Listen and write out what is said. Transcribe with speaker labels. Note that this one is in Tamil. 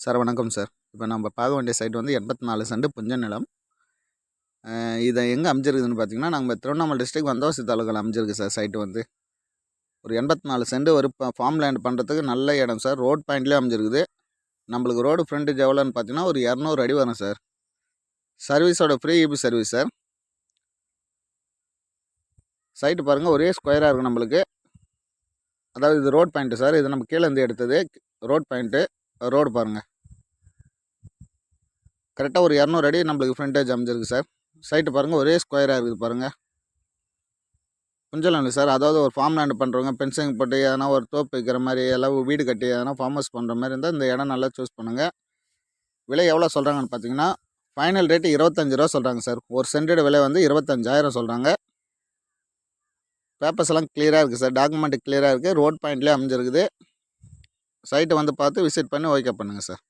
Speaker 1: சார் வணக்கம் சார். இப்போ நம்ம பார்க்க வேண்டிய சைட் வந்து 84 சென்ட் புஞ்ச நிலம். இது எங்கே அமைஞ்சிருக்குதுன்னு பார்த்தீங்கன்னா, நம்ம திருவண்ணாமலை டிஸ்ட்ரிக்ட் வந்தவாசி தாலுகாவில் அமைஞ்சிருக்கு சார் சைட்டு வந்து. ஒரு 84 சென்ட் ஒரு ஃபார்ம் லேண்ட் பண்ணுறதுக்கு நல்ல இடம் சார். ரோட் பாயிண்ட்லேயே அமைஞ்சிருக்குது. நம்மளுக்கு ரோடு ஃப்ரண்டேஜ் எவ்வளோன்னு பார்த்தீங்கன்னா, ஒரு 200 அடி வரும் சார். சர்வீஸோட free EB service sir. Site பாருங்கள், ஒரே ஸ்கொயராக இருக்கும் நம்மளுக்கு. அதாவது இது ரோட் பாயிண்ட்டு சார். இது நம்ம கீழேருந்து எடுத்தது ரோட் பாயிண்ட்டு. ரோடு பாருங்கள், கரெக்டாக ஒரு 200 அடி நம்மளுக்கு ஃப்ரண்டேஜ் அமைஞ்சிருக்கு சார். சைட்டு பாருங்கள், ஒரே ஸ்கொயராக இருக்குது பாருங்கள். புஞ்சலம் இல்லை சார். அதாவது ஒரு ஃபார்ம் லேண்ட் பண்ணுறவங்க பென்சிங் போட்டு எதனா ஒரு தோப்பு வைக்கிற மாதிரி, எல்லாம் வீடு கட்டி எதனா ஃபார்ம் ஹவுஸ் பண்ணுற மாதிரி இருந்தால் இந்த இடம் நல்லா சூஸ் பண்ணுங்கள். விலை எவ்வளோ சொல்கிறாங்கன்னு பார்த்தீங்கன்னா, ஃபைனல் ரேட்டு 25 ரூபா சொல்கிறாங்க சார். ஒரு சென்டோட விலை வந்து 25,000 சொல்கிறாங்க. பேப்பர்ஸ் எல்லாம் கிளியராக இருக்குது சார். டாக்குமெண்ட் கிளியராக இருக்குது. ரோட் பாயிண்ட்லேயே அமைஞ்சிருக்குது. சைட்டை வந்து பார்த்து விசிட் பண்ணி ஓகே பண்ணுங்கள் சார்.